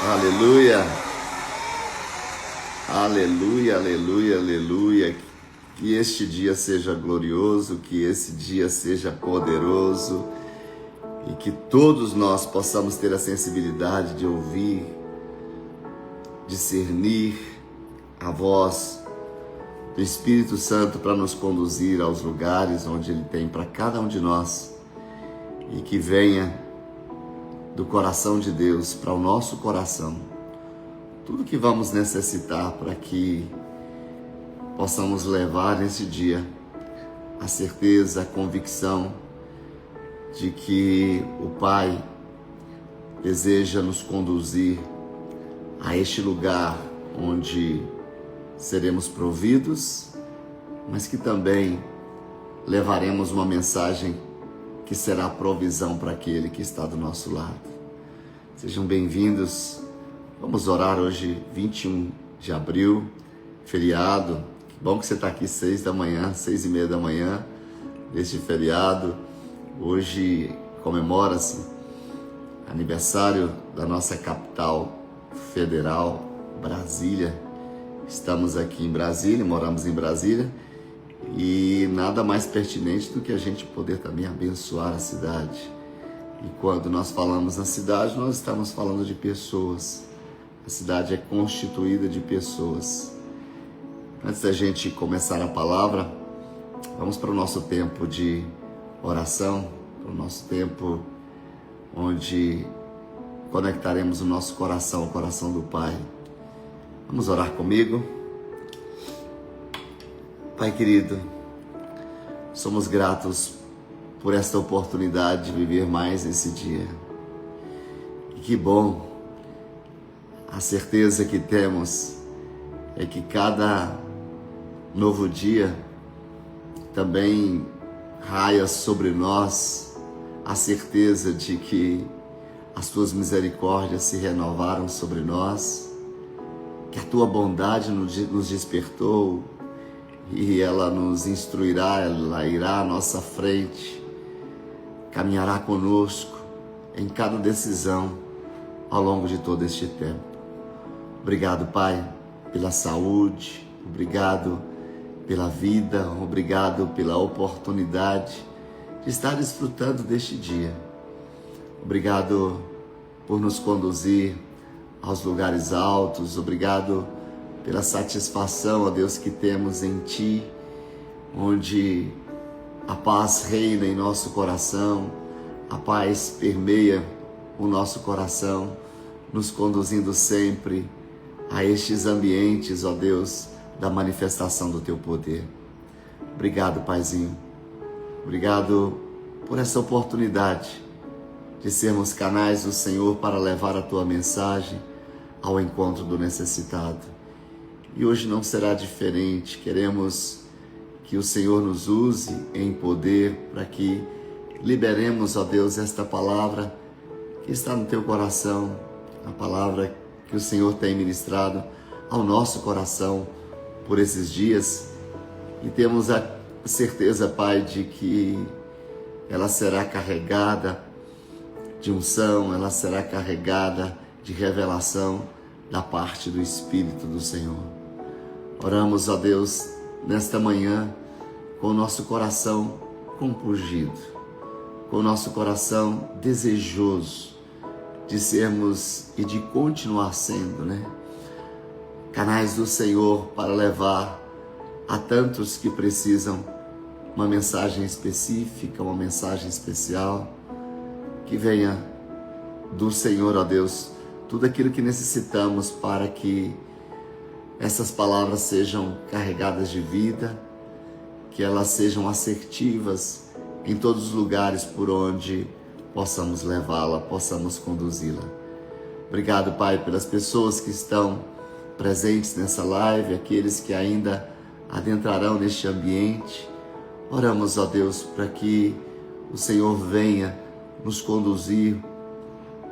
Aleluia, aleluia, aleluia, aleluia. Que este dia seja glorioso, que esse dia seja poderoso e que todos nós possamos ter a sensibilidade de ouvir, discernir a voz do Espírito Santo para nos conduzir aos lugares onde Ele tem para cada um de nós e que venha do coração de Deus para o nosso coração tudo que vamos necessitar para que possamos levar nesse dia a certeza, a convicção de que o Pai deseja nos conduzir a este lugar onde seremos providos, mas que também levaremos uma mensagem que será provisão para aquele que está do nosso lado. Sejam bem-vindos. Vamos orar hoje, 21 de abril, feriado. Que bom que você está aqui 6h30 da manhã, deste feriado. Hoje comemora-se aniversário da nossa capital federal, Brasília. Estamos aqui em Brasília, moramos em Brasília, e nada mais pertinente do que a gente poder também abençoar a cidade. E quando nós falamos na cidade, nós estamos falando de pessoas. A cidade é constituída de pessoas. Antes da gente começar a palavra, vamos para o nosso tempo de oração, para o nosso tempo onde conectaremos o nosso coração ao coração do Pai. Vamos orar comigo? Pai querido, somos gratos por esta oportunidade de viver mais esse dia. E que bom, a certeza que temos é que cada novo dia também raia sobre nós a certeza de que as Tuas misericórdias se renovaram sobre nós, que a Tua bondade nos despertou e ela nos instruirá, ela irá à nossa frente, caminhará conosco em cada decisão ao longo de todo este tempo. Obrigado, Pai, pela saúde, obrigado pela vida, obrigado pela oportunidade de estar desfrutando deste dia. Obrigado por nos conduzir aos lugares altos, obrigado pela satisfação, ó Deus, que temos em Ti, onde a paz reina em nosso coração, a paz permeia o nosso coração, nos conduzindo sempre a estes ambientes, ó Deus, da manifestação do Teu poder. Obrigado, Paizinho. Obrigado por essa oportunidade de sermos canais do Senhor para levar a Tua mensagem ao encontro do necessitado. E hoje não será diferente. Queremos que o Senhor nos use em poder para que liberemos, ó Deus, esta palavra que está no Teu coração, a palavra que o Senhor tem ministrado ao nosso coração por esses dias. E temos a certeza, Pai, de que ela será carregada de unção, ela será carregada de revelação da parte do Espírito do Senhor. Oramos, ó Deus, nesta manhã, com o nosso coração compungido, com o nosso coração desejoso de sermos e de continuar sendo, canais do Senhor para levar a tantos que precisam uma mensagem específica, uma mensagem especial, que venha do Senhor, ó Deus, tudo aquilo que necessitamos para que essas palavras sejam carregadas de vida, que elas sejam assertivas em todos os lugares por onde possamos levá-la, possamos conduzi-la. Obrigado, Pai, pelas pessoas que estão presentes nessa live, aqueles que ainda adentrarão neste ambiente. Oramos, ó Deus, para que o Senhor venha nos conduzir,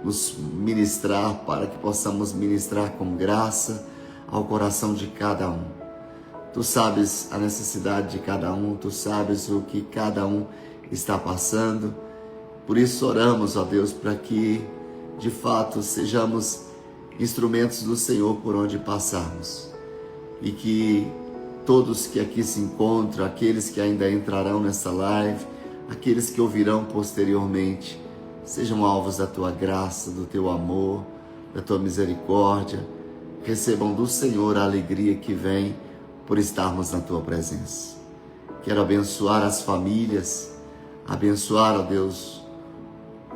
nos ministrar, para que possamos ministrar com graça ao coração de cada um. Tu sabes a necessidade de cada um, Tu sabes o que cada um está passando. Por isso oramos, ó Deus, para que de fato sejamos instrumentos do Senhor por onde passarmos. E que todos que aqui se encontram, aqueles que ainda entrarão nessa live, aqueles que ouvirão posteriormente, sejam alvos da tua graça, do teu amor, da tua misericórdia. Recebam do Senhor a alegria que vem por estarmos na tua presença. Quero abençoar as famílias, abençoar, ó Deus,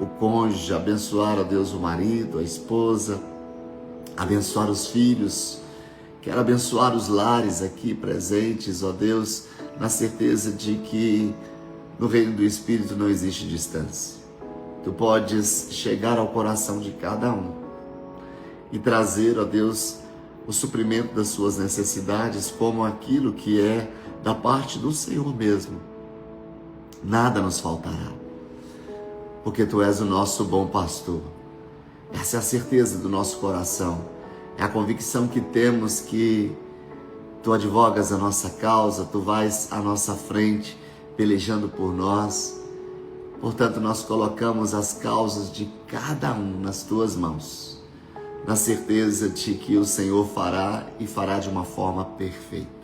o cônjuge, abençoar, ó Deus, o marido, a esposa, abençoar os filhos. Quero abençoar os lares aqui presentes, ó Deus, na certeza de que no reino do Espírito não existe distância. Tu podes chegar ao coração de cada um e trazer, ó Deus, o suprimento das suas necessidades como aquilo que é da parte do Senhor mesmo. Nada nos faltará, porque Tu és o nosso bom pastor. Essa é a certeza do nosso coração. É a convicção que temos que Tu advogas a nossa causa, Tu vais à nossa frente, pelejando por nós. Portanto, nós colocamos as causas de cada um nas Tuas mãos, na certeza de que o Senhor fará e fará de uma forma perfeita.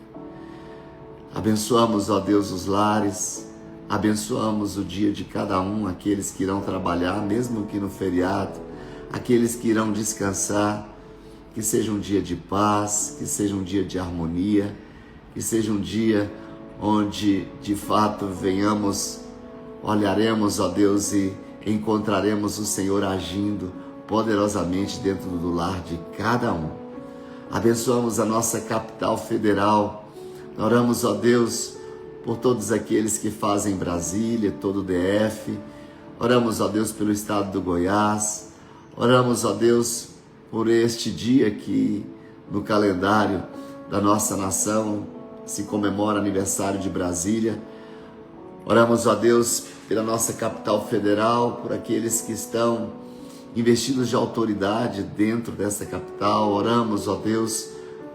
Abençoamos, ó Deus, os lares, abençoamos o dia de cada um, aqueles que irão trabalhar, mesmo que no feriado, aqueles que irão descansar. Que seja um dia de paz, que seja um dia de harmonia, que seja um dia onde de fato olharemos, ó Deus, e encontraremos o Senhor agindo poderosamente dentro do lar de cada um. Abençoamos a nossa capital federal. Oramos, ó Deus, por todos aqueles que fazem Brasília, todo o DF. Oramos, ó Deus, pelo estado do Goiás. Oramos, ó Deus, por este dia que no calendário da nossa nação se comemora aniversário de Brasília. Oramos, ó Deus, pela nossa capital federal, por aqueles que estão investidos de autoridade dentro dessa capital. Oramos, ó Deus,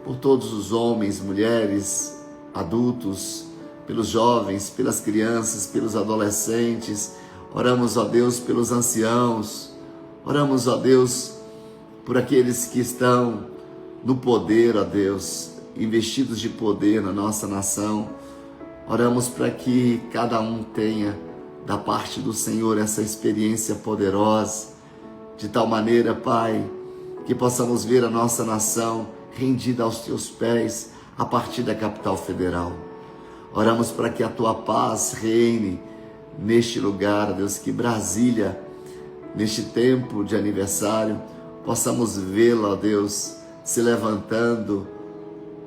por todos os homens, mulheres, adultos, pelos jovens, pelas crianças, pelos adolescentes. Oramos, ó Deus, pelos anciãos. Oramos, ó Deus, por aqueles que estão no poder, ó Deus, investidos de poder na nossa nação. Oramos para que cada um tenha da parte do Senhor essa experiência poderosa, de tal maneira, Pai, que possamos ver a nossa nação rendida aos Teus pés a partir da capital federal. Oramos para que a Tua paz reine neste lugar, ó Deus, que Brasília, neste tempo de aniversário, possamos vê-la, ó Deus, se levantando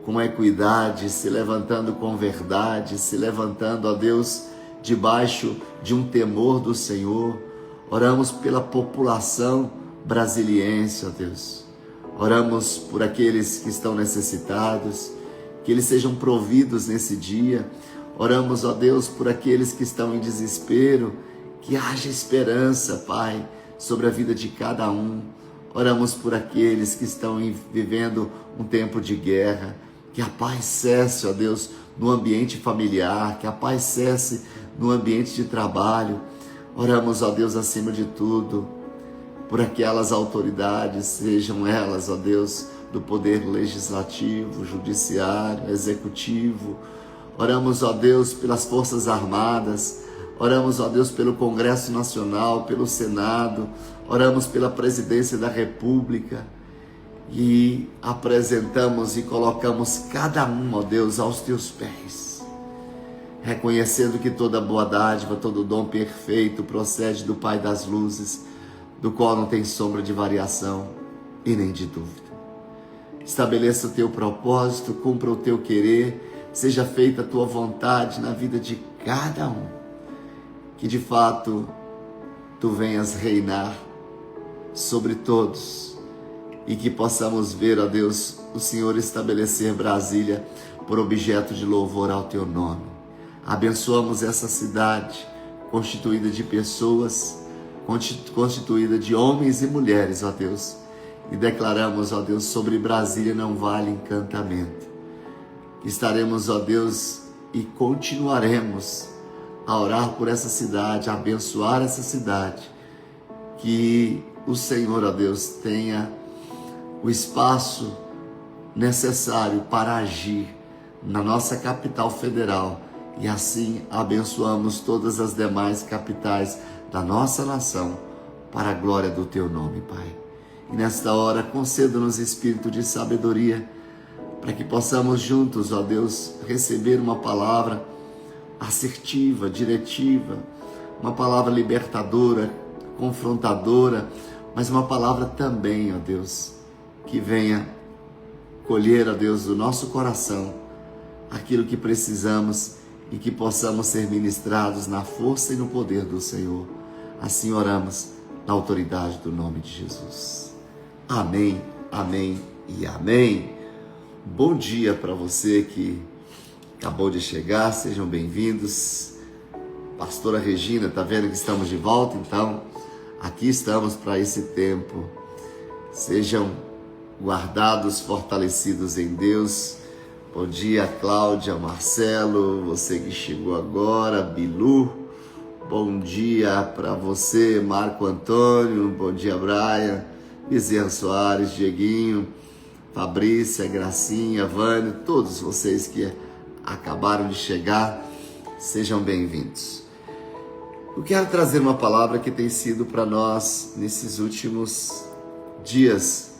com equidade, se levantando com verdade, se levantando, ó Deus, debaixo de um temor do Senhor. Oramos pela população brasiliense, ó Deus. Oramos por aqueles que estão necessitados, que eles sejam providos nesse dia. Oramos, ó Deus, por aqueles que estão em desespero, que haja esperança, Pai, sobre a vida de cada um. Oramos por aqueles que estão vivendo um tempo de guerra, que a paz cesse, ó Deus, no ambiente familiar, que a paz cesse no ambiente de trabalho. Oramos, ó Deus, acima de tudo, por aquelas autoridades, sejam elas, ó Deus, do poder legislativo, judiciário, executivo. Oramos, ó Deus, pelas Forças Armadas. Oramos, ó Deus, pelo Congresso Nacional, pelo Senado. Oramos pela Presidência da República e apresentamos e colocamos cada um, ó Deus, aos Teus pés, reconhecendo que toda boa dádiva, todo dom perfeito procede do Pai das luzes, do qual não tem sombra de variação e nem de dúvida. Estabeleça o Teu propósito, cumpra o Teu querer, seja feita a Tua vontade na vida de cada um, que de fato Tu venhas reinar sobre todos e que possamos ver, ó Deus, o Senhor estabelecer Brasília por objeto de louvor ao Teu nome. Abençoamos essa cidade constituída de pessoas, constituída de homens e mulheres, ó Deus, e declaramos, ó Deus, sobre Brasília não vale encantamento. Estaremos, ó Deus, e continuaremos a orar por essa cidade, a abençoar essa cidade, que o Senhor, ó Deus, tenha o espaço necessário para agir na nossa capital federal e assim abençoamos todas as demais capitais da nossa nação para a glória do Teu nome, Pai. E nesta hora conceda-nos espírito de sabedoria para que possamos juntos, ó Deus, receber uma palavra assertiva, diretiva, uma palavra libertadora, confrontadora, mas uma palavra também, ó Deus, que venha colher, ó Deus, do nosso coração aquilo que precisamos e que possamos ser ministrados na força e no poder do Senhor. Assim oramos na autoridade do nome de Jesus. Amém, amém e amém. Bom dia para você que acabou de chegar, sejam bem-vindos. Pastora Regina, tá vendo que estamos de volta? Então, aqui estamos para esse tempo. Sejam guardados, fortalecidos em Deus. Bom dia, Cláudia, Marcelo, você que chegou agora, Bilu. Bom dia para você, Marco Antônio. Bom dia, Brian, Bezerra Soares, Dieguinho, Fabrícia, Gracinha, Vânia, todos vocês que acabaram de chegar, sejam bem-vindos. Eu quero trazer uma palavra que tem sido para nós, nesses últimos dias,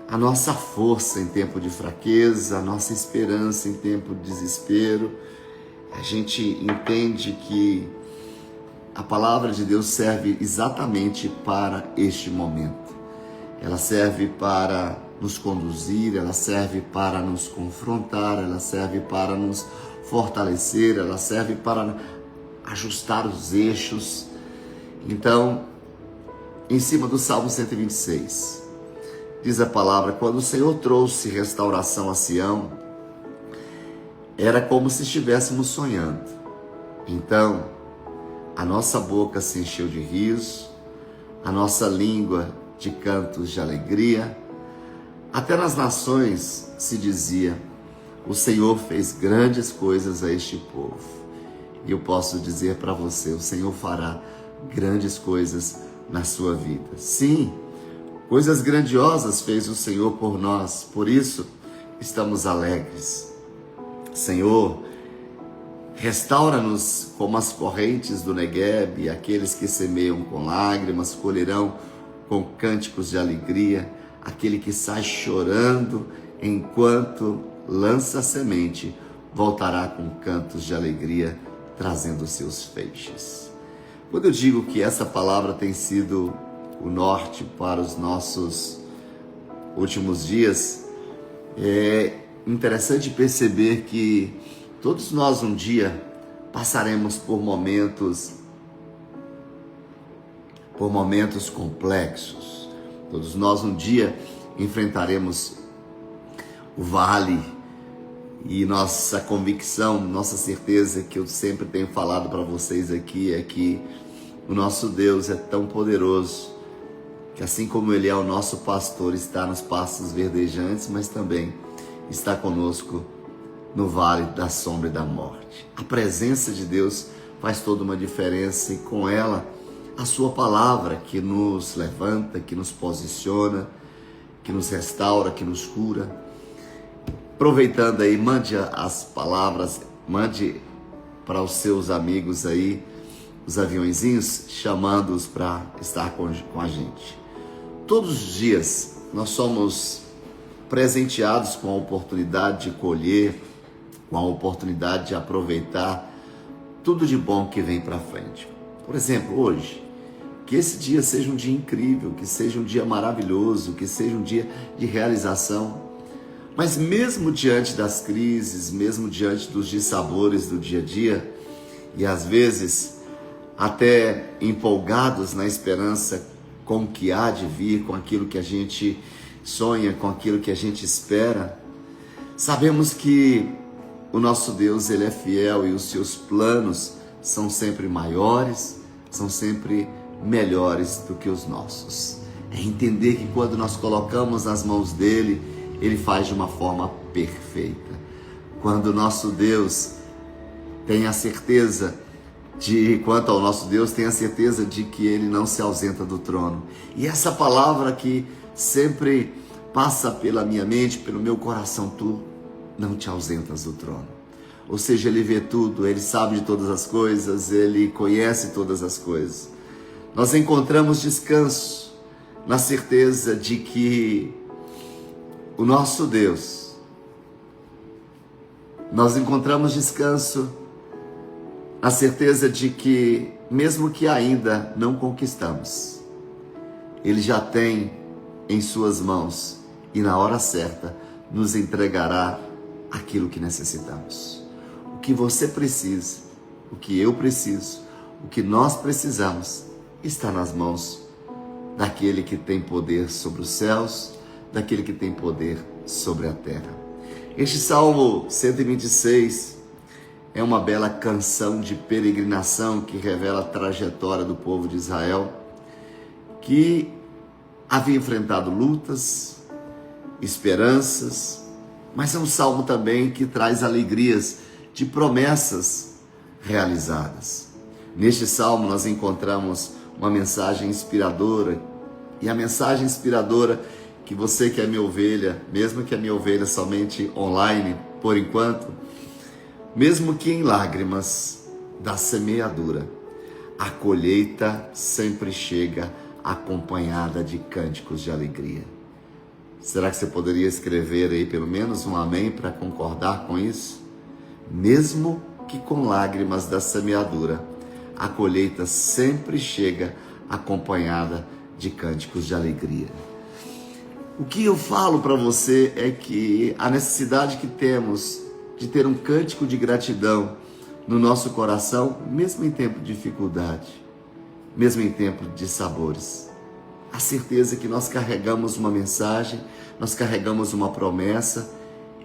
a nossa força em tempo de fraqueza, a nossa esperança em tempo de desespero. A gente entende que a palavra de Deus serve exatamente para este momento. Ela serve para nos conduzir, ela serve para nos confrontar, ela serve para nos fortalecer, ela serve para ajustar os eixos. Então, em cima do Salmo 126, diz a palavra: quando o Senhor trouxe restauração a Sião, era como se estivéssemos sonhando. Então, a nossa boca se encheu de riso, a nossa língua de cantos de alegria. Até nas nações se dizia: o Senhor fez grandes coisas a este povo. E eu posso dizer para você, o Senhor fará grandes coisas na sua vida. Sim, coisas grandiosas fez o Senhor por nós, por isso estamos alegres. Senhor, restaura-nos como as correntes do Negueb, e aqueles que semeiam com lágrimas colherão com cânticos de alegria. Aquele que sai chorando enquanto lança a semente voltará com cantos de alegria, trazendo seus feixes. Quando eu digo que essa palavra tem sido o norte para os nossos últimos dias, é interessante perceber que todos nós um dia passaremos por momentos complexos. Todos nós um dia enfrentaremos o vale, e nossa convicção, nossa certeza, que eu sempre tenho falado para vocês aqui, é que o nosso Deus é tão poderoso que, assim como Ele é o nosso pastor, está nos pastos verdejantes, mas também está conosco no vale da sombra e da morte. A presença de Deus faz toda uma diferença, e com ela a sua palavra, que nos levanta, que nos posiciona, que nos restaura, que nos cura. Aproveitando aí, mande as palavras, mande para os seus amigos aí os aviõezinhos, chamando-os para estar com a gente. Todos os dias nós somos presenteados com a oportunidade de colher, com a oportunidade de aproveitar tudo de bom que vem para frente. Por exemplo, hoje, que esse dia seja um dia incrível, que seja um dia maravilhoso, que seja um dia de realização. Mas mesmo diante das crises, mesmo diante dos dissabores do dia a dia, e às vezes até empolgados na esperança com o que há de vir, com aquilo que a gente sonha, com aquilo que a gente espera, sabemos que o nosso Deus, Ele é fiel, e os seus planos são sempre maiores, são sempre melhores do que os nossos. É entender que quando nós colocamos nas mãos dele, Ele faz de uma forma perfeita. Quando o nosso Deus tem a certeza quanto ao nosso Deus, tem a certeza de que Ele não se ausenta do trono. E essa palavra que sempre passa pela minha mente, pelo meu coração, tu não te ausentas do trono. Ou seja, ele vê tudo, ele sabe de todas as coisas, ele conhece todas as coisas. Nós encontramos descanso na certeza de que o nosso Deus, nós encontramos descanso na certeza de que, mesmo que ainda não conquistamos, Ele já tem em suas mãos e na hora certa nos entregará aquilo que necessitamos. O que você precisa, o que eu preciso, o que nós precisamos está nas mãos daquele que tem poder sobre os céus, daquele que tem poder sobre a terra. Este Salmo 126 é uma bela canção de peregrinação que revela a trajetória do povo de Israel, que havia enfrentado lutas, esperanças, mas é um salmo também que traz alegrias de promessas realizadas. Neste salmo nós encontramos uma mensagem inspiradora, e a mensagem inspiradora que você que é minha ovelha, mesmo que a minha ovelha somente online por enquanto, mesmo que em lágrimas da semeadura, a colheita sempre chega acompanhada de cânticos de alegria. Será que você poderia escrever aí pelo menos um amém para concordar com isso? Mesmo que com lágrimas da semeadura, a colheita sempre chega acompanhada de cânticos de alegria. O que eu falo para você é que a necessidade que temos de ter um cântico de gratidão no nosso coração, mesmo em tempo de dificuldade, mesmo em tempo de sabores. A certeza que nós carregamos uma mensagem, nós carregamos uma promessa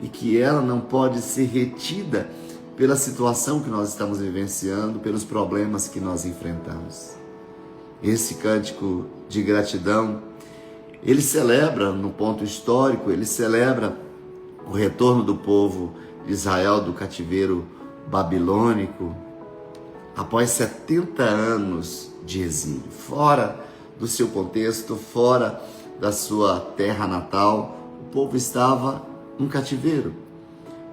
e que ela não pode ser retida pela situação que nós estamos vivenciando, pelos problemas que nós enfrentamos. Esse cântico de gratidão, ele celebra, no ponto histórico, ele celebra o retorno do povo de Israel do cativeiro babilônico após 70 anos de exílio, fora do seu contexto, fora da sua terra natal. O povo estava num cativeiro,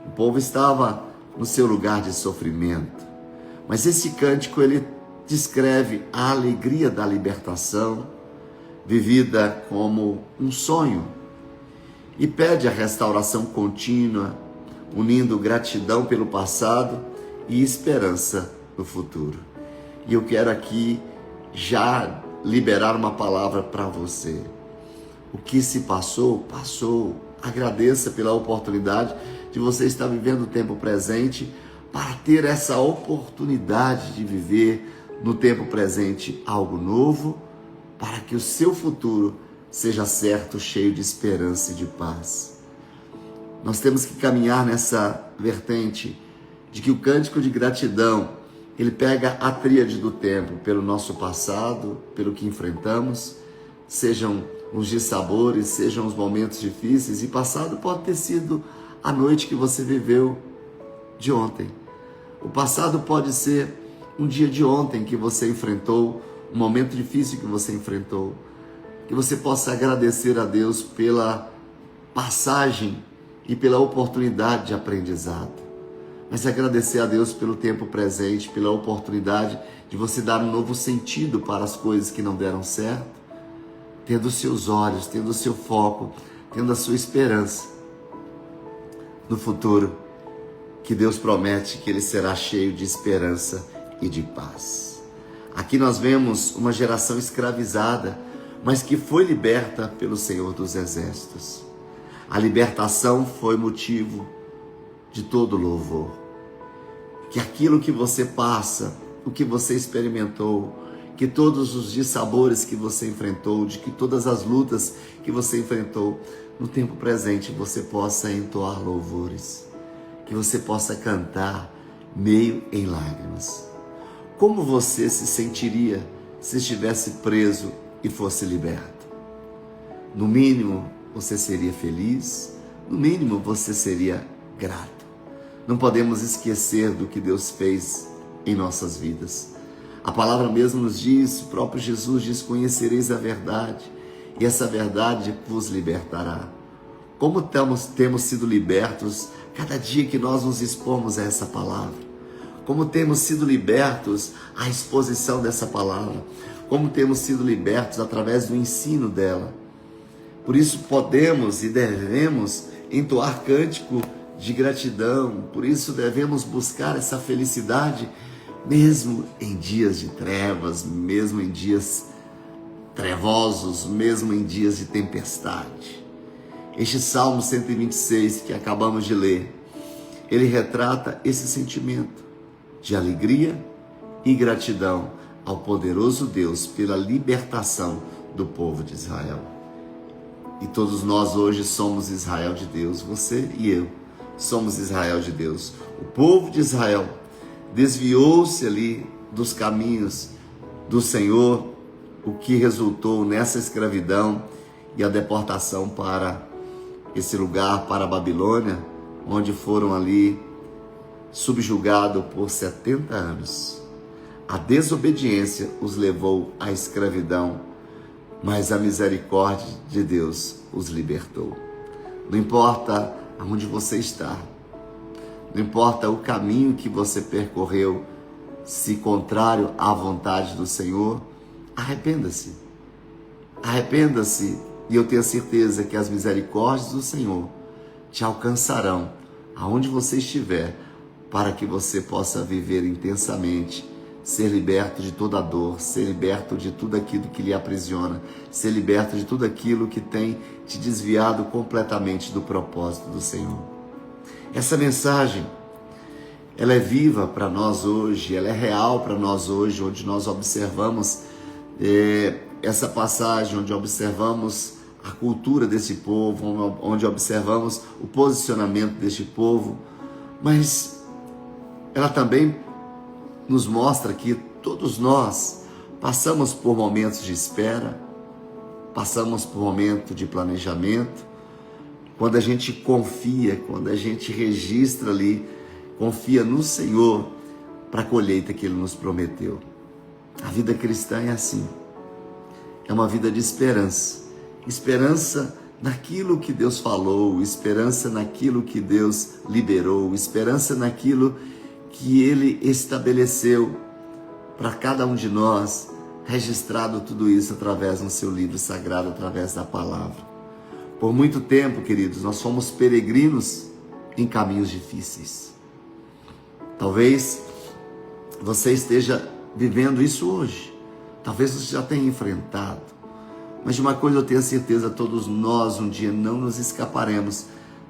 o povo estava no seu lugar de sofrimento. Mas esse cântico, ele descreve a alegria da libertação, vivida como um sonho, e pede a restauração contínua, unindo gratidão pelo passado e esperança no futuro. E eu quero aqui já liberar uma palavra para você. O que se passou, passou. Agradeça pela oportunidade de você estar vivendo o tempo presente, para ter essa oportunidade de viver no tempo presente algo novo, para que o seu futuro seja certo, cheio de esperança e de paz. Nós temos que caminhar nessa vertente de que o cântico de gratidão, ele pega a tríade do tempo, pelo nosso passado, pelo que enfrentamos, sejam os dissabores, sejam os momentos difíceis, e passado pode ter sido a noite que você viveu de ontem. O passado pode ser um dia de ontem que você enfrentou, um momento difícil que você enfrentou, que você possa agradecer a Deus pela passagem e pela oportunidade de aprendizado. Mas agradecer a Deus pelo tempo presente, pela oportunidade de você dar um novo sentido para as coisas que não deram certo, tendo os seus olhos, tendo o seu foco, tendo a sua esperança no futuro, que Deus promete que ele será cheio de esperança e de paz. Aqui nós vemos uma geração escravizada, mas que foi liberta pelo Senhor dos Exércitos. A libertação foi motivo de todo louvor. Que aquilo que você passa, o que você experimentou, que todos os dissabores que você enfrentou, de que todas as lutas que você enfrentou, no tempo presente você possa entoar louvores, que você possa cantar meio em lágrimas. Como você se sentiria se estivesse preso e fosse liberto? No mínimo, você seria feliz, no mínimo você seria grato. Não podemos esquecer do que Deus fez em nossas vidas. A palavra mesmo nos diz, o próprio Jesus diz: conhecereis a verdade, e essa verdade vos libertará. como temos sido libertos cada dia que nós nos expomos a essa palavra. Como temos sido libertos à exposição dessa palavra. Como temos sido libertos através do ensino dela. Por isso podemos e devemos entoar cântico de gratidão. Por isso devemos buscar essa felicidade mesmo em dias de trevas, mesmo em dias trevosos, mesmo em dias de tempestade. Este Salmo 126 que acabamos de ler, ele retrata esse sentimento de alegria e gratidão ao poderoso Deus pela libertação do povo de Israel. E todos nós hoje somos Israel de Deus, você e eu somos Israel de Deus. O povo de Israel desviou-se ali dos caminhos do Senhor, o que resultou nessa escravidão e a deportação para esse lugar, para a Babilônia, onde foram ali subjugados por 70 anos. A desobediência os levou à escravidão, mas a misericórdia de Deus os libertou. Não importa aonde você está, não importa o caminho que você percorreu, se contrário à vontade do Senhor, arrependa-se. Arrependa-se e eu tenho certeza que as misericórdias do Senhor te alcançarão aonde você estiver, para que você possa viver intensamente, ser liberto de toda dor, ser liberto de tudo aquilo que lhe aprisiona, ser liberto de tudo aquilo que tem te desviado completamente do propósito do Senhor. Essa mensagem, ela é viva para nós hoje, ela é real para nós hoje, onde nós observamos essa passagem, onde observamos a cultura desse povo, onde observamos o posicionamento deste povo, mas ela também nos mostra que todos nós passamos por momentos de espera, passamos por momentos de planejamento, quando a gente confia, quando a gente registra ali, confia no Senhor para a colheita que Ele nos prometeu. A vida cristã é assim, é uma vida de esperança, esperança naquilo que Deus falou, esperança naquilo que Deus liberou, esperança naquilo que Ele estabeleceu para cada um de nós, registrado tudo isso através do seu livro sagrado, através da palavra. Por muito tempo, queridos, nós fomos peregrinos em caminhos difíceis. Talvez você esteja vivendo isso hoje, talvez você já tenha enfrentado, mas de uma coisa eu tenho certeza, todos nós um dia não nos escaparemos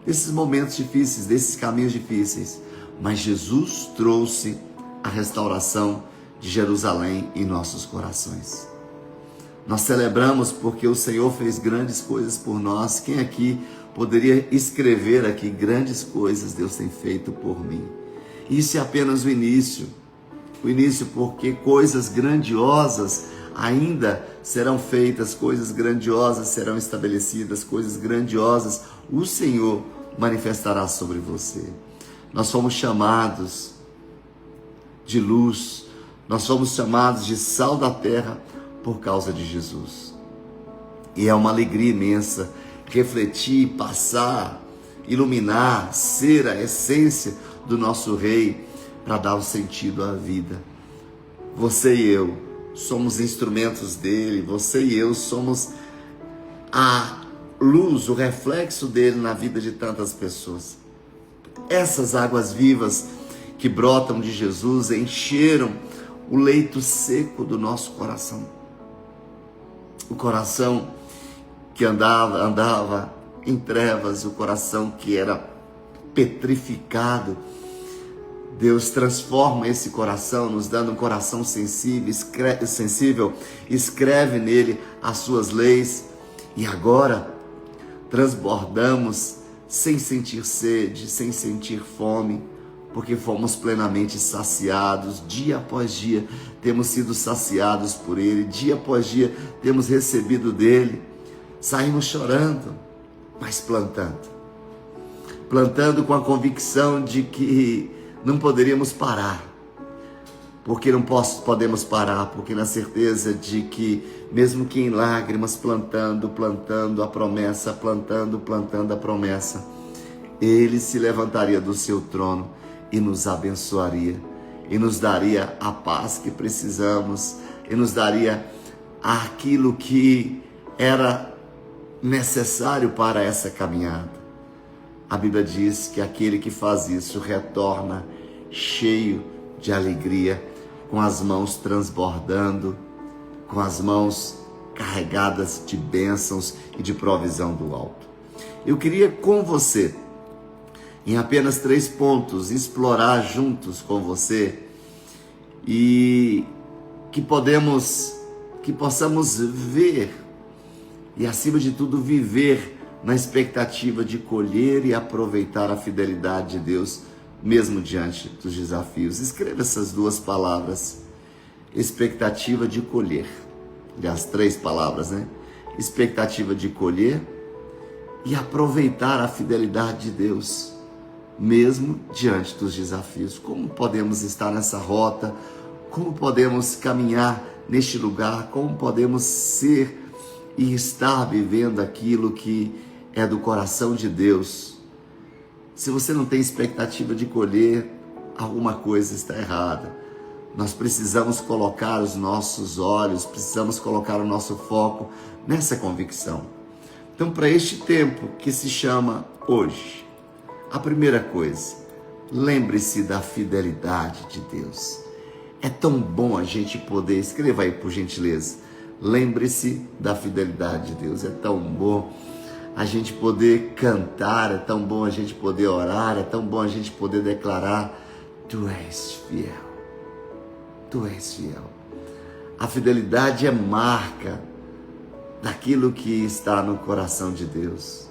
desses momentos difíceis, desses caminhos difíceis, mas Jesus trouxe a restauração de Jerusalém em nossos corações. Nós celebramos porque o Senhor fez grandes coisas por nós. Quem aqui poderia escrever aqui grandes coisas Deus tem feito por mim? Isso é apenas o início porque coisas grandiosas ainda serão feitas, coisas grandiosas serão estabelecidas, coisas grandiosas o Senhor manifestará sobre você. Nós fomos chamados de luz, nós fomos chamados de sal da terra por causa de Jesus. E é uma alegria imensa refletir, passar, iluminar, ser a essência do nosso Rei para dar um sentido à vida. Você e eu somos instrumentos dele, você e eu somos a luz, o reflexo dele na vida de tantas pessoas. Essas águas vivas que brotam de Jesus encheram o leito seco do nosso coração. O coração que andava em trevas, o coração que era petrificado. Deus transforma esse coração, nos dando um coração sensível, escreve nele as suas leis, e agora transbordamos sem sentir sede, sem sentir fome, porque fomos plenamente saciados. Dia após dia temos sido saciados por Ele, dia após dia temos recebido dEle. Saímos chorando, mas plantando com a convicção de que não poderíamos parar, porque não podemos parar, porque na certeza de que, mesmo que em lágrimas, plantando a promessa, plantando a promessa, Ele se levantaria do seu trono e nos abençoaria, e nos daria a paz que precisamos, e nos daria aquilo que era necessário para essa caminhada. A Bíblia diz que aquele que faz isso retorna cheio de alegria, com as mãos transbordando, com as mãos carregadas de bênçãos e de provisão do alto. Eu queria com você, em apenas 3 pontos, explorar juntos com você e que possamos ver e, acima de tudo, viver na expectativa de colher e aproveitar a fidelidade de Deus, mesmo diante dos desafios. Escreva essas 2 palavras: expectativa de colher. Aliás, 3 palavras, né? Expectativa de colher e aproveitar a fidelidade de Deus, mesmo diante dos desafios. Como podemos estar nessa rota? Como podemos caminhar neste lugar? Como podemos ser e estar vivendo aquilo que é do coração de Deus? Se você não tem expectativa de colher, alguma coisa está errada. Nós precisamos colocar os nossos olhos, precisamos colocar o nosso foco nessa convicção. Então, para este tempo que se chama hoje, a primeira coisa, lembre-se da fidelidade de Deus. É tão bom a gente poder, escreva aí por gentileza, lembre-se da fidelidade de Deus. É tão bom a gente poder cantar, é tão bom a gente poder orar, é tão bom a gente poder declarar: Tu és fiel, Tu és fiel. A fidelidade é marca daquilo que está no coração de Deus.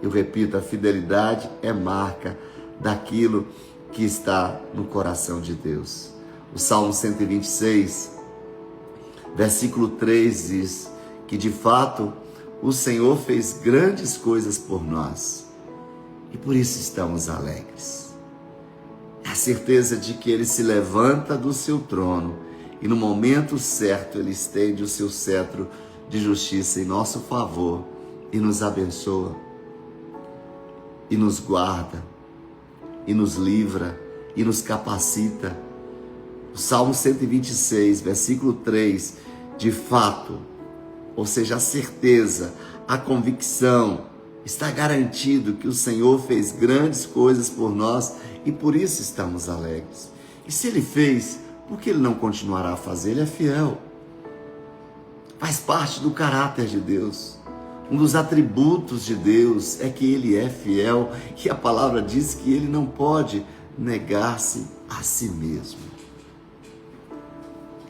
Eu repito, a fidelidade é marca daquilo que está no coração de Deus. O Salmo 126, versículo 3 diz que, de fato, o Senhor fez grandes coisas por nós e por isso estamos alegres. É a certeza de que Ele se levanta do seu trono e no momento certo Ele estende o seu cetro de justiça em nosso favor e nos abençoa, e nos guarda, e nos livra, e nos capacita. O Salmo 126, versículo 3, de fato, ou seja, a certeza, a convicção, está garantido que o Senhor fez grandes coisas por nós e por isso estamos alegres. E se Ele fez, por que Ele não continuará a fazer? Ele é fiel. Faz parte do caráter de Deus. Um dos atributos de Deus é que Ele é fiel e a palavra diz que Ele não pode negar-se a si mesmo.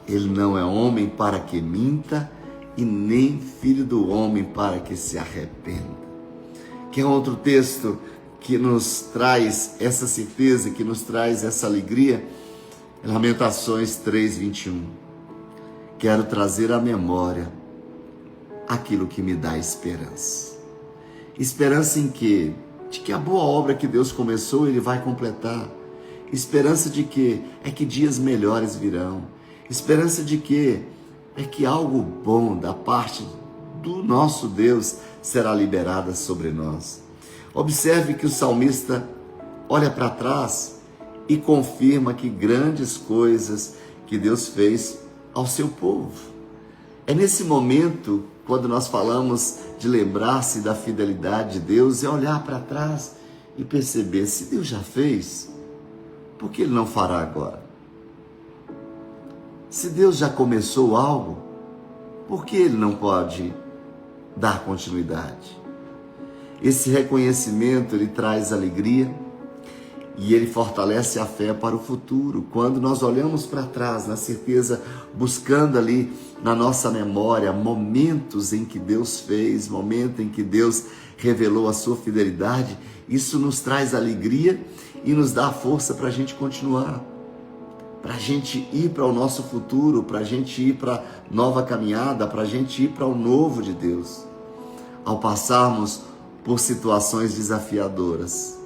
Ele não é homem para que minta e nem filho do homem para que se arrependa. Que é outro texto que nos traz essa certeza, que nos traz essa alegria? Lamentações 3:21. Quero trazer à memória aquilo que me dá esperança. Esperança em quê? De que a boa obra que Deus começou, Ele vai completar. Esperança de quê? É que dias melhores virão. Esperança de quê? É que algo bom da parte do nosso Deus será liberado sobre nós. Observe que o salmista olha para trás e confirma que grandes coisas que Deus fez ao seu povo. É nesse momento, quando nós falamos de lembrar-se da fidelidade de Deus, é olhar para trás e perceber: se Deus já fez, por que Ele não fará agora? Se Deus já começou algo, por que Ele não pode dar continuidade? Esse reconhecimento, ele traz alegria e ele fortalece a fé para o futuro. Quando nós olhamos para trás, na certeza, buscando ali na nossa memória momentos em que Deus fez, momento em que Deus revelou a sua fidelidade, isso nos traz alegria e nos dá força para a gente continuar, para a gente ir para o nosso futuro, para a gente ir para a nova caminhada, para a gente ir para o novo de Deus. Ao passarmos por situações desafiadoras,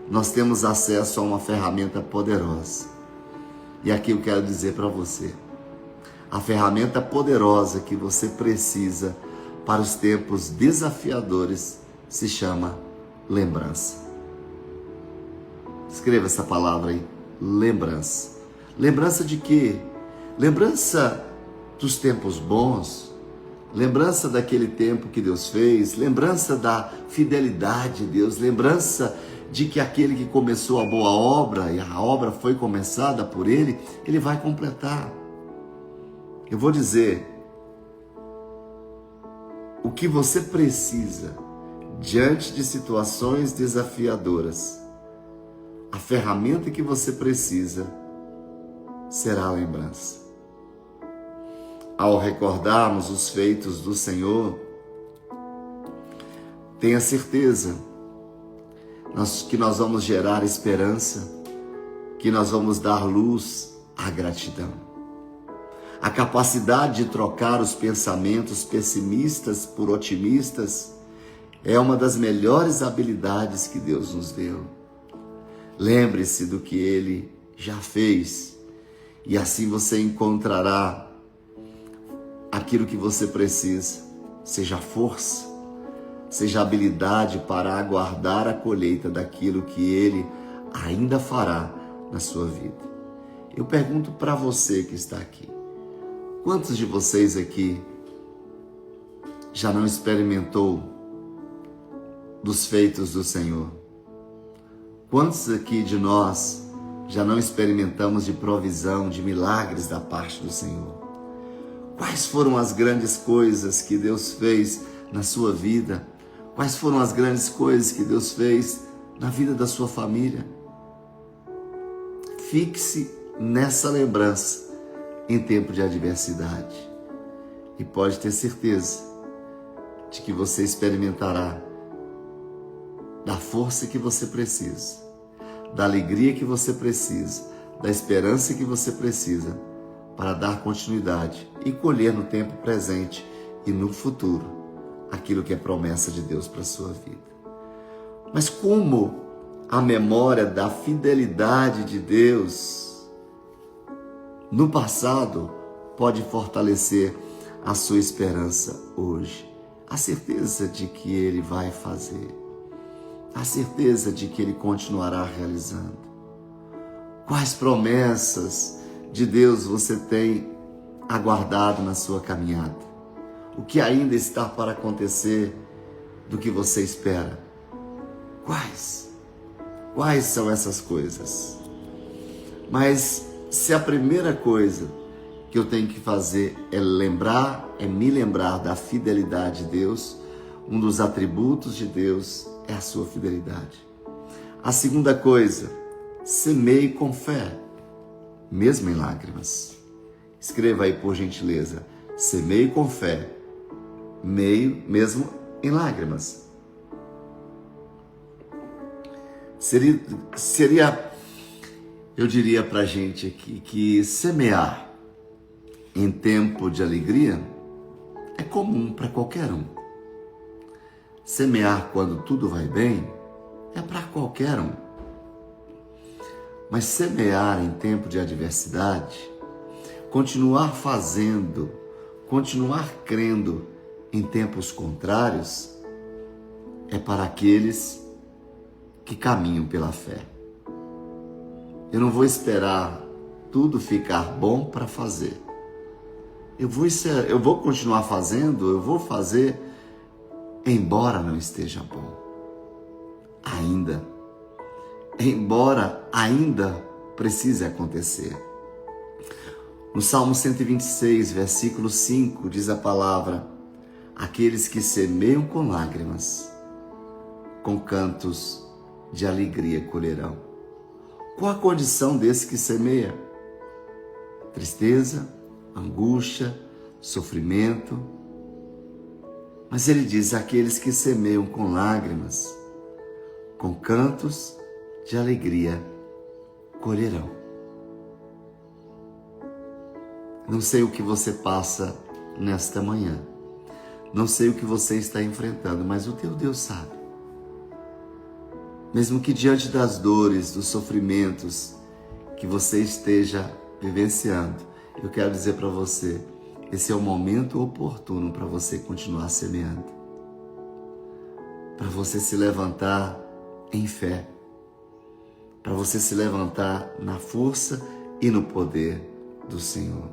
nós temos acesso a uma ferramenta poderosa, E aqui eu quero dizer para você, a ferramenta poderosa que você precisa para os tempos desafiadores se chama lembrança. Escreva essa palavra aí, lembrança. Lembrança de quê? Lembrança dos tempos bons, lembrança daquele tempo que Deus fez, lembrança da fidelidade de Deus, lembrança de que aquele que começou a boa obra, e a obra foi começada por Ele, Ele vai completar. Eu vou dizer, o que você precisa diante de situações desafiadoras, a ferramenta que você precisa será a lembrança. Ao recordarmos os feitos do Senhor, tenha certeza que nós vamos gerar esperança, que nós vamos dar luz à gratidão. A capacidade de trocar os pensamentos pessimistas por otimistas é uma das melhores habilidades que Deus nos deu. Lembre-se do que Ele já fez e assim você encontrará aquilo que você precisa, seja força, seja habilidade para aguardar a colheita daquilo que Ele ainda fará na sua vida. Eu pergunto para você que está aqui, quantos de vocês aqui já não experimentou dos feitos do Senhor? Quantos aqui de nós já não experimentamos de provisão, de milagres da parte do Senhor? Quais foram as grandes coisas que Deus fez na sua vida? Quais foram as grandes coisas que Deus fez na vida da sua família? Fixe nessa lembrança em tempo de adversidade. E pode ter certeza de que você experimentará da força que você precisa, da alegria que você precisa, da esperança que você precisa para dar continuidade e colher no tempo presente e no futuro aquilo que é promessa de Deus para a sua vida. Mas como a memória da fidelidade de Deus no passado pode fortalecer a sua esperança hoje? A certeza de que Ele vai fazer, a certeza de que Ele continuará realizando. Quais promessas de Deus você tem aguardado na sua caminhada? O que ainda está para acontecer do que você espera? Quais são essas coisas? Mas se a primeira coisa que eu tenho que fazer é me lembrar da fidelidade de Deus, um dos atributos de Deus é a sua fidelidade. A segunda coisa, semeie com fé, mesmo em lágrimas. Escreva aí, por gentileza, semeie com fé, mesmo em lágrimas. Seria, eu diria pra gente aqui, que semear em tempo de alegria é comum para qualquer um. Semear quando tudo vai bem é para qualquer um. Mas semear em tempo de adversidade, continuar fazendo, continuar crendo em tempos contrários, é para aqueles que caminham pela fé. Eu não vou esperar tudo ficar bom para fazer. Eu vou continuar fazendo, eu vou fazer, embora não esteja bom. Embora ainda precise acontecer. No Salmo 126, versículo 5, diz a palavra: aqueles que semeiam com lágrimas, com cantos de alegria colherão. Qual a condição desse que semeia? Tristeza, angústia, sofrimento. Mas ele diz: aqueles que semeiam com lágrimas, com cantos de alegria colherão. Não sei o que você passa nesta manhã, não sei o que você está enfrentando, mas o teu Deus sabe. Mesmo que diante das dores, dos sofrimentos que você esteja vivenciando, eu quero dizer para você, esse é o momento oportuno para você continuar semeando, para você se levantar em fé, para você se levantar na força e no poder do Senhor.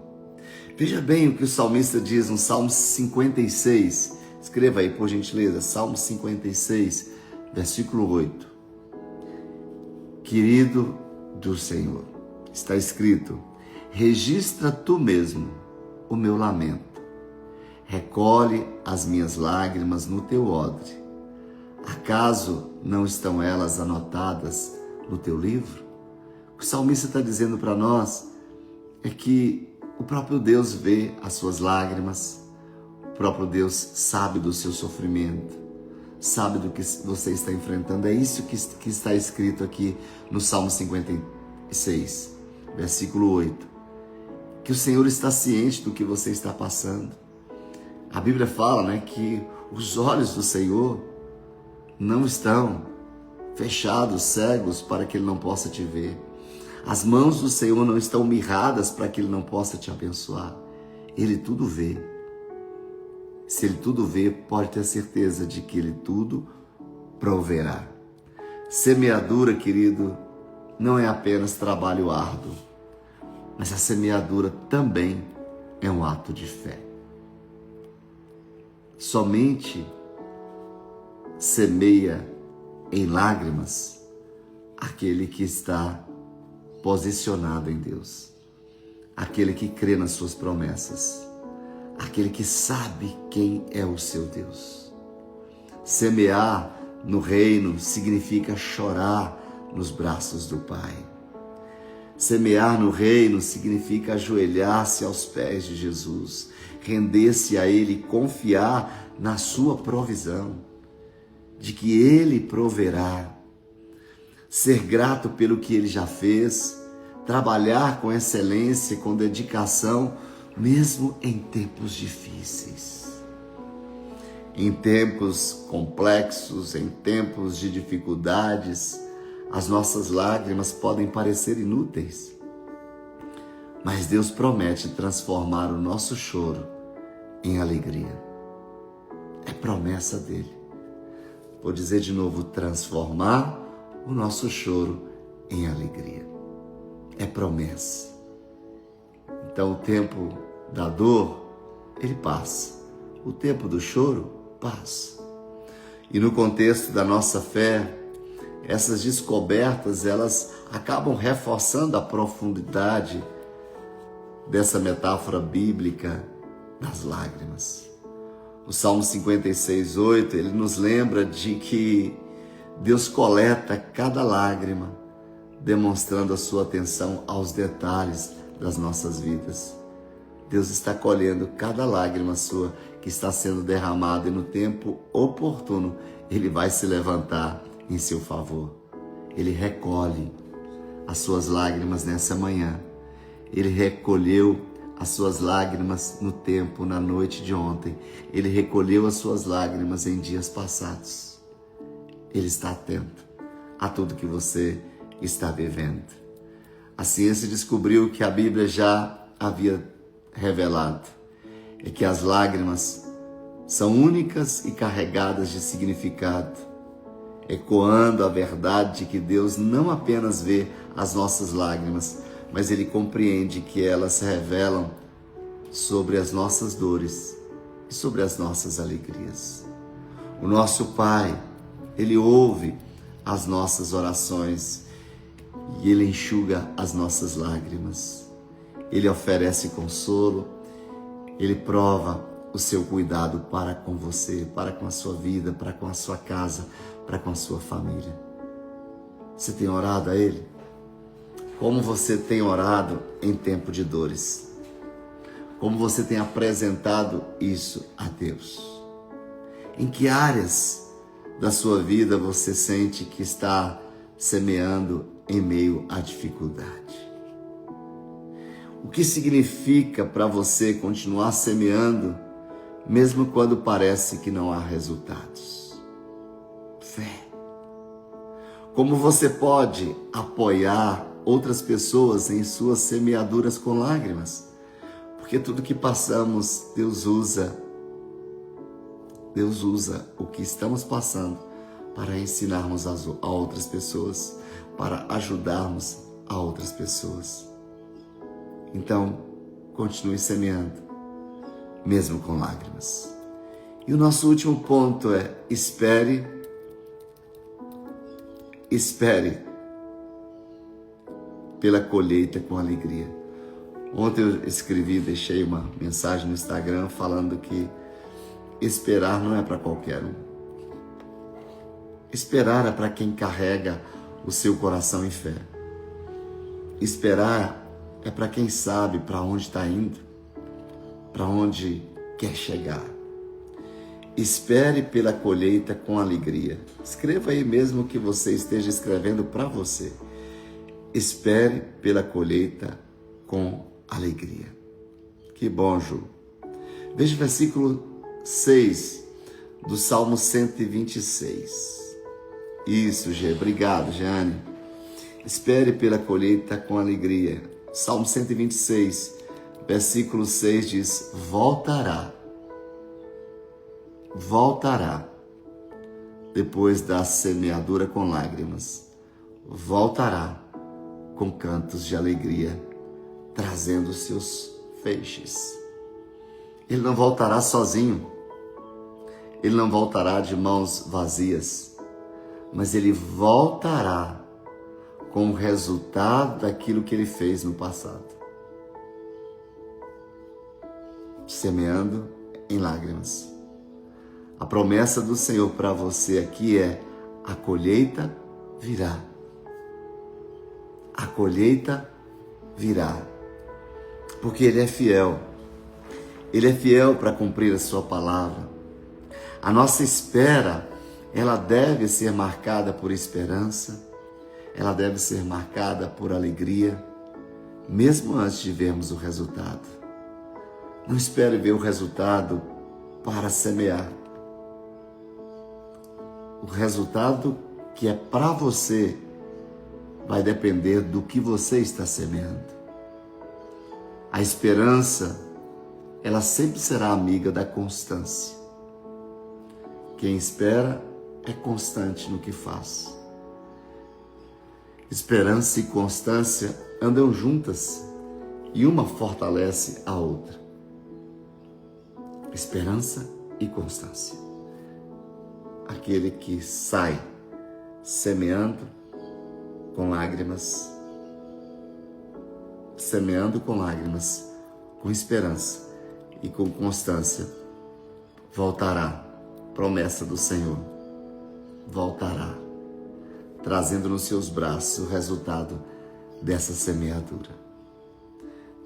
Veja bem o que o salmista diz no Salmo 56, escreva aí por gentileza, Salmo 56, versículo 8. Querido do Senhor, está escrito: registra tu mesmo o meu lamento, recolhe as minhas lágrimas no teu odre. Acaso não estão elas anotadas no teu livro? O que o salmista está dizendo para nós é que o próprio Deus vê as suas lágrimas, o próprio Deus sabe do seu sofrimento, sabe do que você está enfrentando. É isso que está escrito aqui no Salmo 56, versículo 8. Que o Senhor está ciente do que você está passando. A Bíblia fala, né, que os olhos do Senhor não estão fechados, cegos, para que Ele não possa te ver. As mãos do Senhor não estão mirradas para que Ele não possa te abençoar. Ele tudo vê. Se Ele tudo vê, pode ter certeza de que Ele tudo proverá. Semeadura, querido, não é apenas trabalho árduo, mas a semeadura também é um ato de fé. Somente semeia em lágrimas aquele que está posicionado em Deus, aquele que crê nas suas promessas, aquele que sabe quem é o seu Deus. Semear no reino significa chorar nos braços do Pai. Semear no reino significa ajoelhar-se aos pés de Jesus, render-se a Ele e confiar na sua provisão, de que Ele proverá. Ser grato pelo que Ele já fez, trabalhar com excelência, com dedicação, mesmo em tempos difíceis. Em tempos complexos, em tempos de dificuldades, as nossas lágrimas podem parecer inúteis, mas Deus promete transformar o nosso choro em alegria. É promessa dele. Vou dizer de novo, transformar o nosso choro em alegria. É promessa. Então o tempo da dor, ele passa. O tempo do choro, passa. E no contexto da nossa fé, essas descobertas, elas acabam reforçando a profundidade dessa metáfora bíblica das lágrimas. O Salmo 56, 8, ele nos lembra de que Deus coleta cada lágrima, demonstrando a sua atenção aos detalhes das nossas vidas. Deus está colhendo cada lágrima sua que está sendo derramada e no tempo oportuno Ele vai se levantar em seu favor. Ele recolhe as suas lágrimas nessa manhã. Ele recolheu as suas lágrimas no tempo, na noite de ontem. Ele recolheu as suas lágrimas em dias passados. Ele está atento a tudo que você está vivendo. A ciência descobriu que a Bíblia já havia revelado, é que as lágrimas são únicas e carregadas de significado, ecoando a verdade de que Deus não apenas vê as nossas lágrimas, mas Ele compreende que elas se revelam sobre as nossas dores e sobre as nossas alegrias. O nosso Pai, Ele ouve as nossas orações e Ele enxuga as nossas lágrimas. Ele oferece consolo, Ele prova o seu cuidado para com você, para com a sua vida, para com a sua casa, para com a sua família. Você tem orado a Ele? Como você tem orado em tempo de dores? Como você tem apresentado isso a Deus? Em que áreas da sua vida você sente que está semeando em meio à dificuldade? O que significa para você continuar semeando, mesmo quando parece que não há resultados? Fé. Como você pode apoiar outras pessoas em suas semeaduras com lágrimas. Porque tudo que passamos, Deus usa o que estamos passando para ensinarmos a outras pessoas, para ajudarmos a outras pessoas. Então, continue semeando, mesmo com lágrimas. E o nosso último ponto é: espere pela colheita com alegria. Ontem eu deixei uma mensagem no Instagram falando que esperar não é para qualquer um. Esperar é para quem carrega o seu coração em fé. Esperar é para quem sabe para onde está indo, para onde quer chegar. Espere pela colheita com alegria. Escreva aí mesmo que você esteja escrevendo para você. Espere pela colheita com alegria. Que bom, Ju. Veja o versículo 6 do Salmo 126. Isso, Gê. Obrigado, Jeane. Espere pela colheita com alegria. Salmo 126, versículo 6 diz: voltará depois da semeadura com lágrimas, voltará com cantos de alegria, trazendo seus feixes. Ele não voltará sozinho, ele não voltará de mãos vazias, mas ele voltará com o resultado daquilo que ele fez no passado. Semeando em lágrimas. A promessa do Senhor para você aqui é: a colheita virá. A colheita virá. Porque Ele é fiel. Ele é fiel para cumprir a sua palavra. A nossa espera, ela deve ser marcada por esperança, ela deve ser marcada por alegria, mesmo antes de vermos o resultado. Não espere ver o resultado para semear. O resultado que é para você vai depender do que você está semeando. A esperança, ela sempre será amiga da constância. Quem espera é constante no que faz. Esperança e constância andam juntas e uma fortalece a outra. Esperança e constância. Aquele que sai semeando com lágrimas, com esperança e com constância, voltará. Promessa do Senhor, voltará, trazendo nos seus braços o resultado dessa semeadura.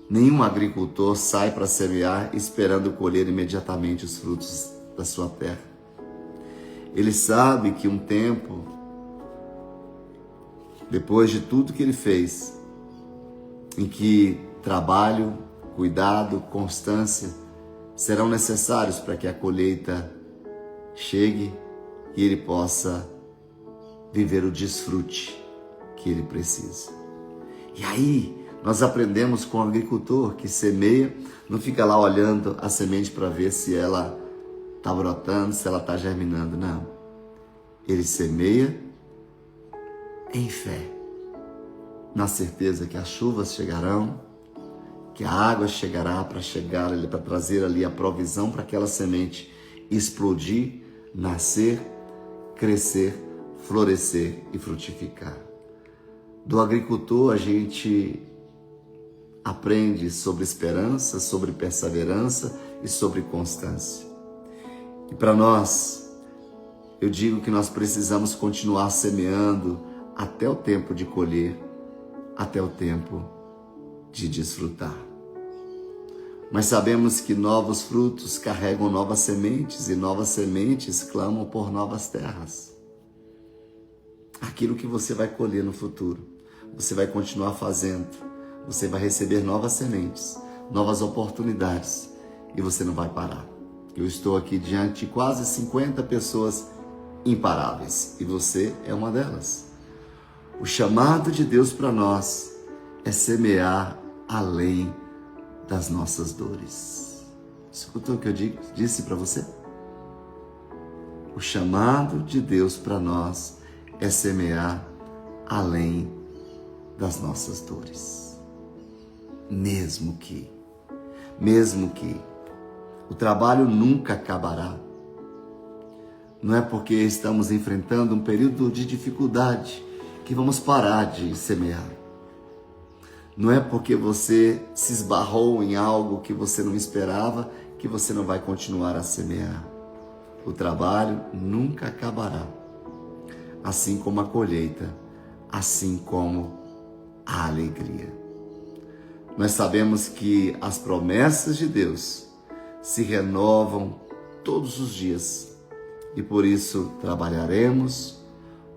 Nenhum agricultor sai para semear esperando colher imediatamente os frutos da sua terra. Ele sabe que um tempo, depois de tudo que ele fez, em que trabalho, cuidado, constância serão necessários para que a colheita chegue e ele possa viver o desfrute que ele precisa. E aí nós aprendemos com o agricultor que semeia, não fica lá olhando a semente para ver se ela está brotando, se ela está germinando, não. Ele semeia em fé, na certeza que as chuvas chegarão, que a água chegará para trazer ali a provisão para aquela semente explodir, nascer, crescer, florescer e frutificar. Do agricultor a gente aprende sobre esperança, sobre perseverança e sobre constância. E para nós, eu digo que nós precisamos continuar semeando até o tempo de colher, até o tempo de desfrutar. Mas sabemos que novos frutos carregam novas sementes e novas sementes clamam por novas terras. Aquilo que você vai colher no futuro, você vai continuar fazendo. Você vai receber novas sementes, novas oportunidades e você não vai parar. Eu estou aqui diante de quase 50 pessoas imparáveis e você é uma delas. O chamado de Deus para nós é semear além das nossas dores. Escutou o que eu disse para você? O chamado de Deus para nós é semear além das nossas dores. Mesmo que o trabalho nunca acabará. Não é porque estamos enfrentando um período de dificuldade que vamos parar de semear. Não é porque você se esbarrou em algo que você não esperava que você não vai continuar a semear. O trabalho nunca acabará. Assim como a colheita, assim como a alegria. Nós sabemos que as promessas de Deus se renovam todos os dias e por isso trabalharemos,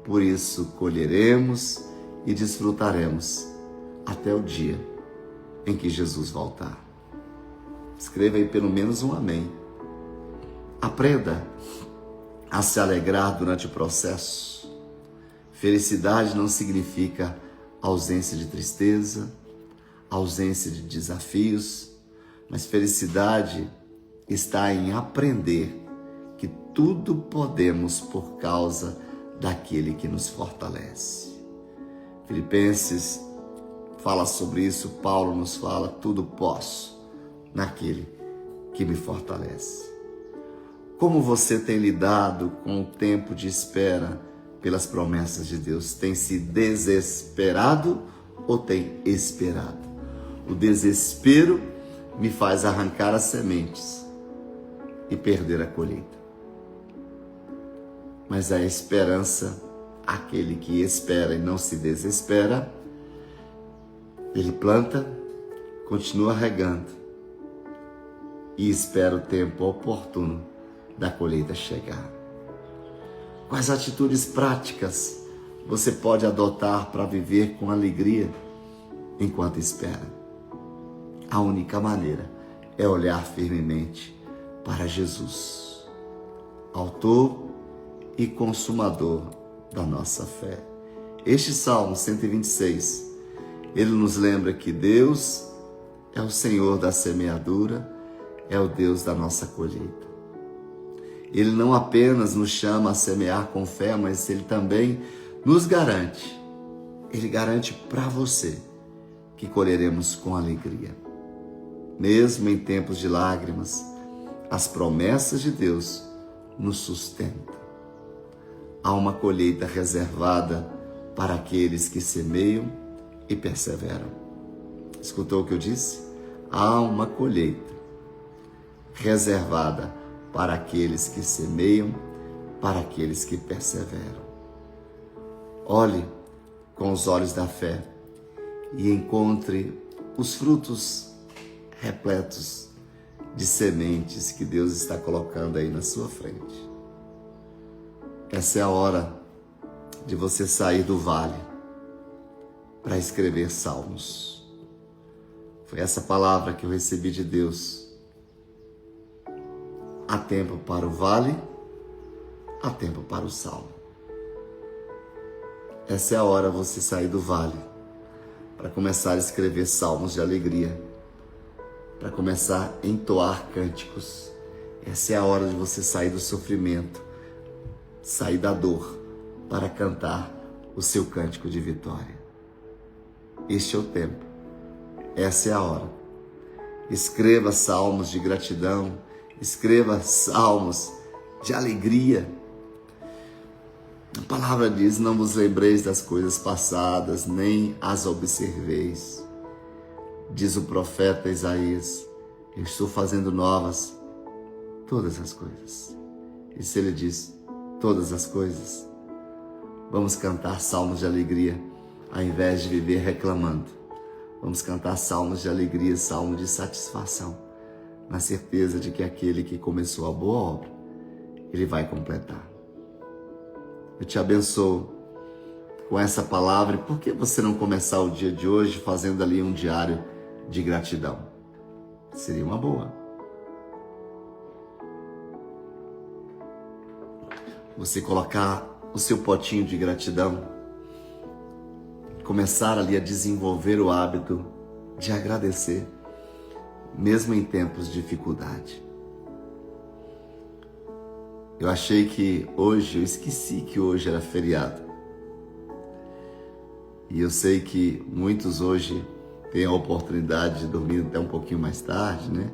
por isso colheremos e desfrutaremos até o dia em que Jesus voltar. Escreva aí pelo menos um amém. Aprenda a se alegrar durante o processo. Felicidade não significa ausência de tristeza, ausência de desafios, mas felicidade está em aprender que tudo podemos por causa daquele que nos fortalece. Filipenses fala sobre isso, Paulo nos fala, tudo posso naquele que me fortalece. Como você tem lidado com o tempo de espera pelas promessas de Deus? Tem se desesperado ou tem esperado? O desespero me faz arrancar as sementes e perder a colheita. Mas a esperança, aquele que espera e não se desespera, ele planta, continua regando e espera o tempo oportuno da colheita chegar. Quais atitudes práticas você pode adotar para viver com alegria enquanto espera? A única maneira é olhar firmemente para Jesus, autor e consumador da nossa fé. Este Salmo 126, ele nos lembra que Deus é o Senhor da semeadura, é o Deus da nossa colheita. Ele não apenas nos chama a semear com fé, mas Ele também nos garante. Ele garante para você que colheremos com alegria. Mesmo em tempos de lágrimas, as promessas de Deus nos sustentam. Há uma colheita reservada para aqueles que semeiam e perseveram. Escutou o que eu disse? Há uma colheita reservada para aqueles que semeiam, para aqueles que perseveram. Olhe com os olhos da fé e encontre os frutos repletos de sementes que Deus está colocando aí na sua frente. Essa é a hora de você sair do vale para escrever salmos. Foi essa palavra que eu recebi de Deus. Há tempo para o vale, há tempo para o salmo. Essa é a hora de você sair do vale para começar a escrever salmos de alegria, para começar a entoar cânticos. Essa é a hora de você sair do sofrimento, sair da dor, para cantar o seu cântico de vitória. Este é o tempo, essa é a hora. Escreva salmos de gratidão, escreva salmos de alegria. A palavra diz, não vos lembreis das coisas passadas, nem as observeis. Diz o profeta Isaías, eu estou fazendo novas todas as coisas. E se ele diz, todas as coisas, vamos cantar salmos de alegria, ao invés de viver reclamando. Vamos cantar salmos de alegria, salmos de satisfação, na certeza de que aquele que começou a boa obra, ele vai completar. Eu te abençoo com essa palavra. E por que você não começar o dia de hoje fazendo ali um diário de gratidão? Seria uma boa. Você colocar o seu potinho de gratidão começar ali a desenvolver o hábito de agradecer, mesmo em tempos de dificuldade. Eu achei que hoje, eu esqueci que hoje era feriado. E eu sei que muitos hoje têm a oportunidade de dormir até um pouquinho mais tarde, né?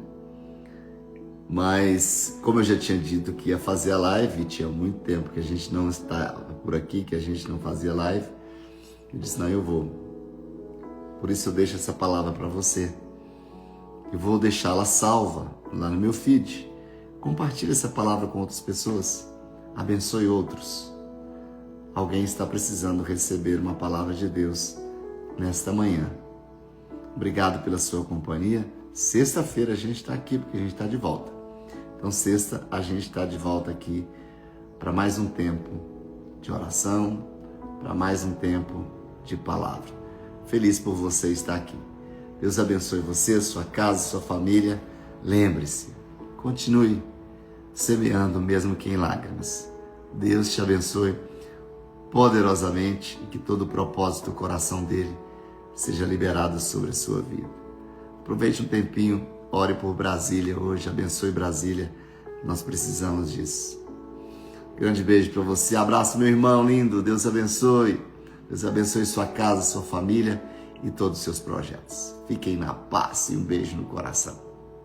Mas, como eu já tinha dito que ia fazer a live, tinha muito tempo que a gente não está por aqui, que a gente não fazia live, eu disse, não, eu vou. Por isso eu deixo essa palavra para você. Eu vou deixá-la salva lá no meu feed. Compartilhe essa palavra com outras pessoas. Abençoe outros. Alguém está precisando receber uma palavra de Deus nesta manhã. Obrigado pela sua companhia. Sexta-feira a gente está aqui porque a gente está de volta. Então sexta a gente está de volta aqui para mais um tempo de oração, para mais um tempo de palavra. Feliz por você estar aqui. Deus abençoe você, sua casa, sua família. Lembre-se, continue semeando mesmo que em lágrimas. Deus te abençoe poderosamente e que todo o propósito do coração dele seja liberado sobre a sua vida. Aproveite um tempinho, ore por Brasília hoje, abençoe Brasília, nós precisamos disso. Grande beijo para você, abraço meu irmão lindo, Deus abençoe sua casa, sua família e todos os seus projetos. Fiquem na paz e um beijo no coração.